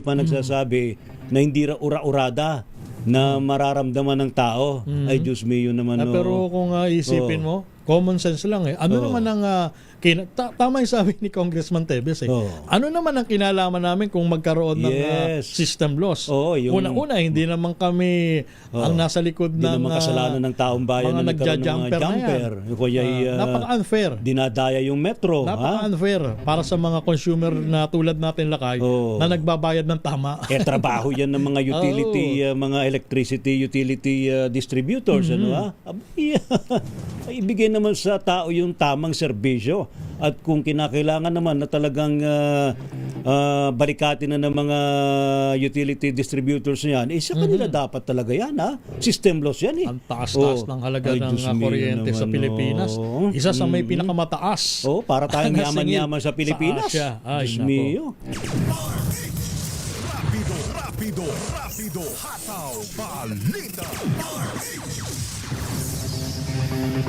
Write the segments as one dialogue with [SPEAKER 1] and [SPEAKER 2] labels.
[SPEAKER 1] pa nagsasabi na hindi ura-urada na mararamdaman ng tao. Ay, Diyos mio naman.
[SPEAKER 2] Pero kung isipin mo, common sense lang eh. Ano naman ang tama yung sabi ni Congressman Tevez eh. Ano naman ang kinalaman namin kung magkaroon ng system loss? Una-una, hindi naman kami ang nasa likod
[SPEAKER 1] hindi
[SPEAKER 2] ng
[SPEAKER 1] naman kasalanan ng taong bayan na nagkaroon ng mga jumper.
[SPEAKER 2] Napaka-unfair.
[SPEAKER 1] Dinadaya yung metro.
[SPEAKER 2] Napaka-unfair para sa mga consumer na tulad natin lakay na nagbabayad ng tama.
[SPEAKER 1] Trabaho yan ng mga utility, mga electricity utility distributors. Ibigay naman sa tao yung tamang serbisyo. At kung kinakailangan naman na talagang balikatin na ng mga utility distributors na yan, sa kanila dapat talaga yan. System loss yan eh.
[SPEAKER 2] Ang taas-taas ng halaga ng kuryente sa Pilipinas. Isa sa may pinakamataas.
[SPEAKER 1] Para tayong yaman-yaman sa Pilipinas.
[SPEAKER 2] Sa Asia.
[SPEAKER 1] Diyos mio.
[SPEAKER 3] Rapido, hataw, balita.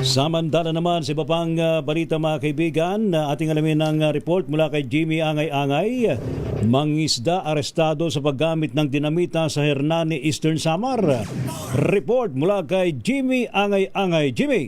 [SPEAKER 1] Samantala naman sa iba pang balita mga kaibigan, ating alamin ng report mula kay Jimmy Angay-Angay. Mangisda arestado sa paggamit ng dinamita sa Hernani, Eastern Samar. Report mula kay Jimmy Angay-Angay. Jimmy!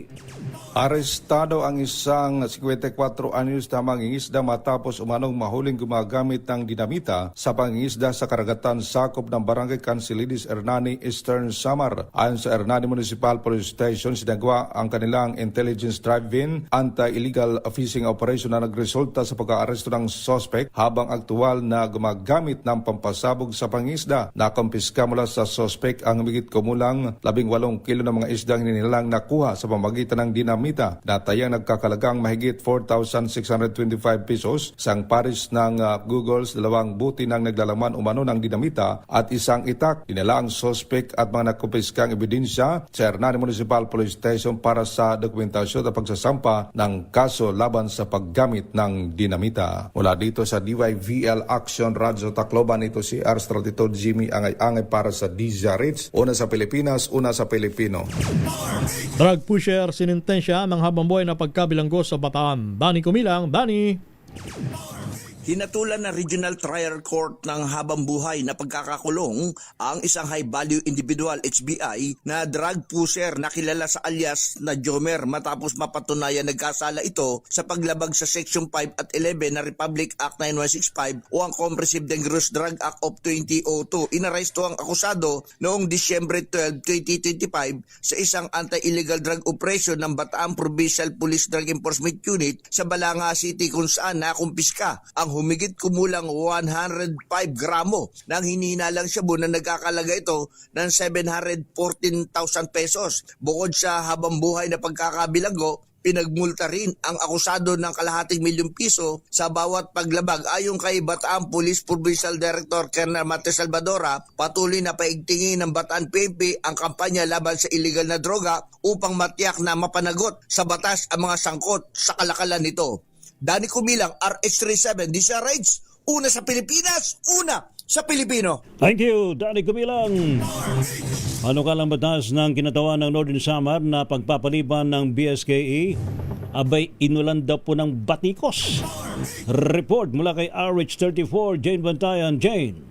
[SPEAKER 4] Arestado ang isang 54 anyos na mangingisda matapos umanong mahuling gumagamit ng dinamita sa pangingisda sa karagatan sakop ng Barangay Cancelidis, Hernani, Eastern Samar. Ayon sa Hernani Municipal Police Station, sinagawa ang kanilang intelligence drive-in anti-illegal fishing operation na nagresulta sa pag-aaresto ng suspect habang aktual na gumagamit ng pampasabog sa pangingisda. Nakumpiska mula sa suspect ang higit kumulang 18 kilo ng mga isdang hinilang nakuha sa pamamagitan ng dinamita na tayang nagkakalagang mahigit 4,625 pesos, isang pares ng Googles, 2 buti ng naglalaman umano ng dinamita at isang itak. Dinala ang suspect at mga nakumpiskang ebidensya sa Hernani Municipal Police Station para sa dokumentasyon at pagsasampa ng kaso laban sa paggamit ng dinamita. Mula dito sa DYVL Action Radyo Tacloban, ito si R32 Jimmy Angay-Angay para sa DZRH. Una sa Pilipinas, una sa Pilipino.
[SPEAKER 2] Drug pusher sinintensya ng habang-buhay na pagkabilanggo sa Bataan. Dani Kumilang, Dani.
[SPEAKER 5] Hinatulan ng Regional Trial Court ng habang buhay na pagkakakulong ang isang high-value individual HBI na drug pusher na kilala sa alias na Jomer matapos mapatunayan nagkasala ito sa paglabag sa Section 5 at 11 na Republic Act 9165 o ang Comprehensive Dangerous Drug Act of 2002. Inaresto ang akusado noong Disyembre 12, 2025 sa isang anti-illegal drug operation ng Bataan Provincial Police Drug Enforcement Unit sa Balanga City kung saan nakumpiska ang humigit kumulang 105 gramo ng hinihinalang shabu na nagkakalaga ito ng 714,000 pesos. Bukod sa habang buhay na pagkakabilanggo, pinagmulta rin ang akusado ng kalahating milyong piso sa bawat paglabag. Ayon kay Bataan Police Provincial Director Colonel Mate Salvadora, patuloy na paigtingin ng Bataan PNP ang kampanya laban sa illegal na droga upang matiyak na mapanagot sa batas ang mga sangkot sa kalakalan nito. Dani Kumilang, RH37, DZRH, una sa Pilipinas, una sa Pilipino.
[SPEAKER 1] Thank you, Dani Kumilang. Ano ka lang batas ng kinatawan ng Northern Samar na pagpapaliban ng BSKE? Abay, inulanda po ng batikos. Report mula kay RH34, Jane Bantayan. Jane.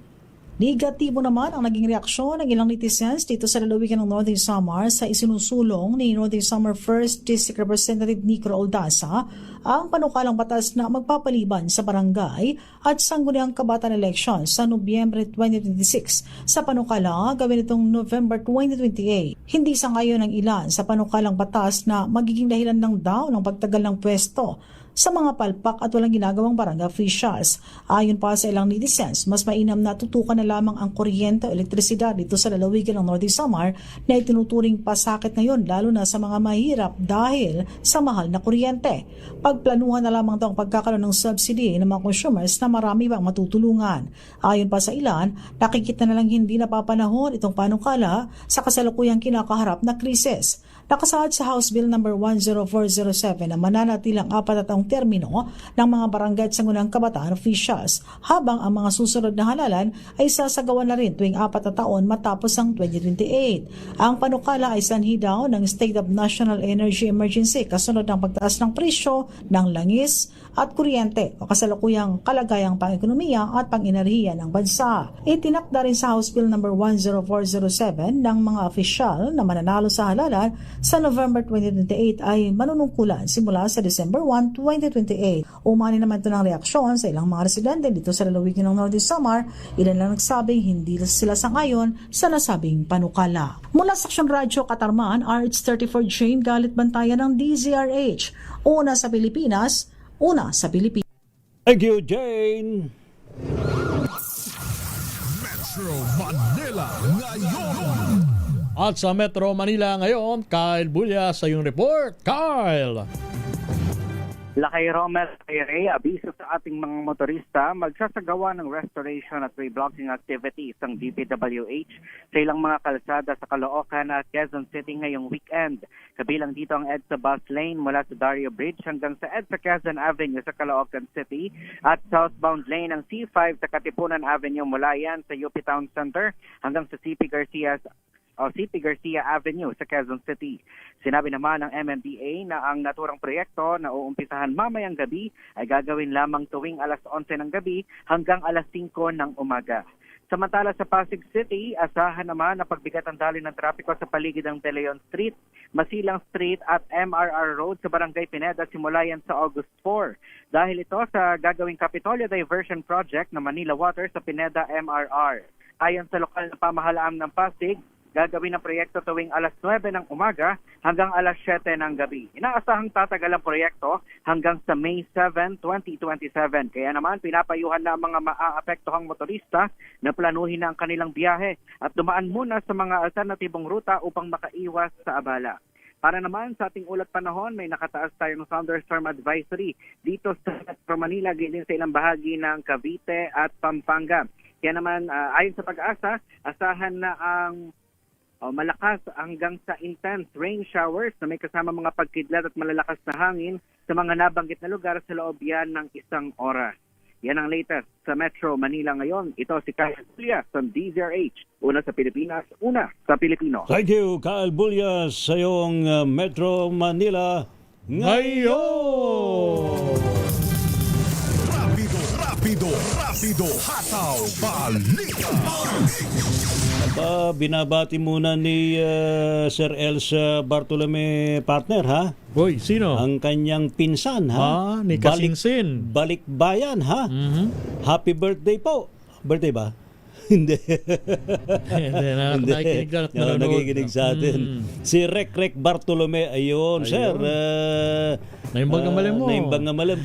[SPEAKER 6] Negatibo naman ang naging reaksyon ng ilang netizens dito sa lalawigan ng Northern Samar sa isinusulong ni Northern Samar 1st District Representative Nico Aldasa ang panukalang batas na magpapaliban sa barangay at sangguniang kabataan elections sa Nobyembre 2026 sa panukala gawin itong November 2028. Hindi sangayon ng ilan sa panukalang batas na magiging dahilan ng daw ng pagtagal ng pwesto sa mga palpak at walang ginagawang barangay officials. Ayon pa sa ilang netizens, mas mainam na tutukan na lamang ang kuryente o elektrisidad dito sa lalawigan ng Northern Samar na itinuturing pasakit ngayon lalo na sa mga mahirap dahil sa mahal na kuryente. Pagplanuhan na lamang daw ang pagkakaroon ng subsidy ng mga consumers na marami bang matutulungan. Ayon pa sa ilan, nakikita na lang hindi napapanahon itong panukala sa kasalukuyang kinakaharap na krisis. Nakasaad sa House Bill No. 10407 na mananatilang 4 taong ang termino ng mga barangay at sangunang kabataan officials, habang ang mga susunod na halalan ay sasagawa na rin tuwing 4 na taon matapos ang 2028. Ang panukala ay sanhi daw ng State of National Energy Emergency kasunod ng pagtaas ng presyo ng langis at kuryente o kasalukuyang kalagayang pang-ekonomiya at pang-enerhiya ng bansa. Itinakda rin sa House Bill No. 10407 ng mga opisyal na mananalo sa halalan sa November 2028 ay manunungkulan simula sa December 1, 2028. Umani naman ito ng reaksyon sa ilang mga residente dito sa lalawigan ng Northern Samar. Ilan lang nagsabing hindi sila sangayon sa nasabing panukala. Mula sa Aksyon Radyo Katarman, RH34 Jane Galit Bantayan ng DZRH. Una sa Pilipinas, una sa Pilipinas.
[SPEAKER 1] Thank you, Jane.
[SPEAKER 3] Metro Manila ngayon.
[SPEAKER 2] At sa Metro Manila ngayon, Kyle Bulya sa iyong report. Kyle!
[SPEAKER 7] Lakay Romel Ray, abiso sa ating mga motorista, magsasagawa ng restoration at reblocking activities ng DPWH sa ilang mga kalsada sa Caloocan at Quezon City ngayong weekend. Kabilang dito ang EDSA Bus Lane mula sa Dario Bridge hanggang sa EDSA Quezon Avenue sa Caloocan City at southbound lane ng C5 sa Katipunan Avenue mula yan sa UP Town Center hanggang sa CP Garcia Avenue sa Quezon City. Sinabi naman ng MMDA na ang naturang proyekto na uumpisahan mamayang gabi ay gagawin lamang tuwing alas 11 ng gabi hanggang alas 5 ng umaga. Samantala sa Pasig City, asahan naman na pagbigat ang daloy ng trapiko sa paligid ng De Leon Street, Masilang Street at MRR Road sa Barangay Pineda simula yan sa August 4. Dahil ito sa gagawing Capitolio Diversion Project na Manila Water sa Pineda MRR. Ayon sa lokal na pamahalaan ng Pasig, gagawin ang proyekto tuwing alas 9 ng umaga hanggang alas 7 ng gabi. Inaasahang tatagal ang proyekto hanggang sa May 7, 2027. Kaya naman pinapayuhan na ang mga maaapektuhang motorista na planuhin na ang kanilang biyahe at dumaan muna sa mga alternatibong ruta upang makaiwas sa abala. Para naman sa ating ulat panahon, may nakataas tayo ng thunderstorm advisory dito sa Metro Manila, ganyan sa ilang bahagi ng Cavite at Pampanga. Kaya naman ayon sa Pag-asa, asahan na ang malakas hanggang sa intense rain showers na may kasama mga pagkidlat at malalakas na hangin sa mga nabanggit na lugar sa loob yan ng 1 oras. Yan ang latest sa Metro Manila ngayon. Ito si Kyle Bulya sa DZRH. Una sa Pilipinas, una sa Pilipino.
[SPEAKER 1] Thank you, Kyle Bulya sa iyong Metro Manila ngayon.
[SPEAKER 3] Rapido, hataw, balita.
[SPEAKER 1] Binabati muna ni Sir Elsa Bartolome, partner, ha?
[SPEAKER 2] Boy, sino?
[SPEAKER 1] Ang kanyang pinsan, ha?
[SPEAKER 2] Ni Kasingsin.
[SPEAKER 1] Balikbayan, ha? Happy birthday po. Birthday ba? Hindi. Nakikinig sa atin. Si Rek Bartolome, ayun. Sir.
[SPEAKER 2] Naimbang malam mo.
[SPEAKER 1] Naimbang malam.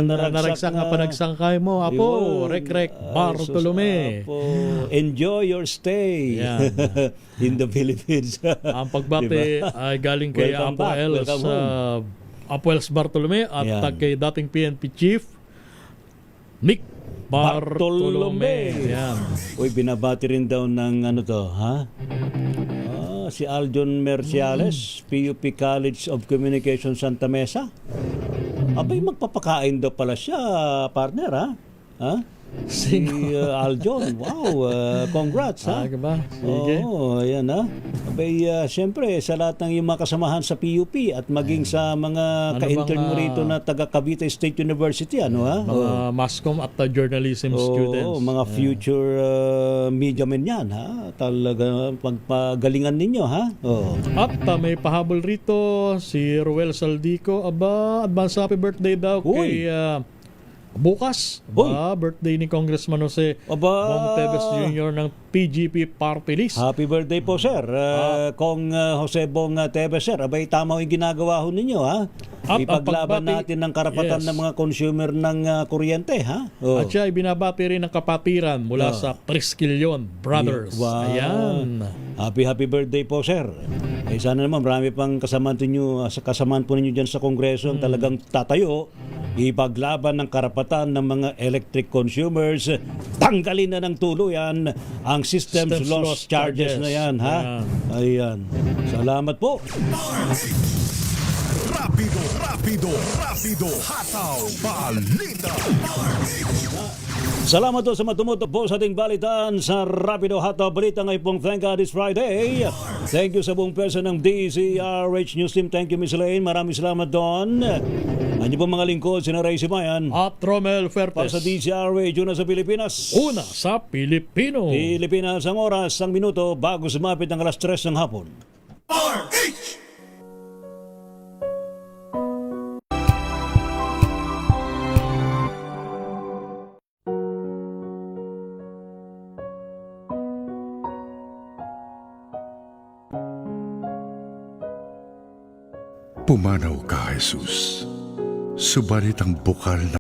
[SPEAKER 2] Naragsak nga panagsangkay mo. Apo, Rek Bartolome.
[SPEAKER 1] Enjoy your stay in the Philippines.
[SPEAKER 2] Ang pagbati ay galing kay Apo Els Bartolome at kay dating PNP Chief Nick Bartolome. Yan.
[SPEAKER 1] Uy, binabati rin daw ng ano to, ha? Si Aljon Merciales, PUP College of Communication Santa Mesa. Abay, magpapakain daw pala siya, partner, ha? Ha? Si Aljon. Wow, congrats, ha?
[SPEAKER 2] Ba? Sige.
[SPEAKER 1] Oo, ayan, ha? Abay, siyempre, sa lahat ng iyong mga kasamahan sa PUP at maging sa mga ka-intern mo rito na taga Cavite State University, ano, ha?
[SPEAKER 2] Mga mascom at journalism students.
[SPEAKER 1] Mga future media men yan, ha? Talaga, pagpagalingan ninyo, ha?
[SPEAKER 2] At may pahabol rito, si Ruel Saldico. Advance happy birthday daw kay... bukas, birthday ni Congressman Jose Bong Teves Jr. ng PGP Party List.
[SPEAKER 1] Happy birthday po, sir. Kong Jose Bong Teves, sir. Abay, tama yung ginagawa ho ninyo, ha? Ipaglaban natin ng karapatan ng mga consumer ng kuryente, ha?
[SPEAKER 2] At siya ay binabati rin ng kapatiran mula sa Priscillion Brothers.
[SPEAKER 1] Wow.
[SPEAKER 2] Ayan.
[SPEAKER 1] Happy birthday po, sir. Sana naman marami pang kasamaan po ninyo dyan sa Kongreso ang talagang tatayo, ipaglaban ng karapatan ng mga electric consumers, tanggalin na ng tuluyan ang systems loss charges na yan, ha? Ayan. Salamat po.
[SPEAKER 3] Rapido, hataw, balita.
[SPEAKER 1] Salamat po sa matumutok po sa ating balitaan sa Rapido Hataw Balita ngayon pong Thank God It's Friday. Thank you sa buong person ng DZRH News Team. Thank you, Miss Elaine. Maraming salamat doon. Ano pong mga lingkod, sina Ray Simayan.
[SPEAKER 2] At Romel
[SPEAKER 1] Para
[SPEAKER 2] Fertes.
[SPEAKER 1] sa DZRH, una sa Pilipinas.
[SPEAKER 2] Una sa Pilipino.
[SPEAKER 1] Pilipinas ang oras, ang minuto, bago sumapit ng alas 3 ng hapon.
[SPEAKER 8] Pumanaw ka, Jesus. Subalit ang bukal na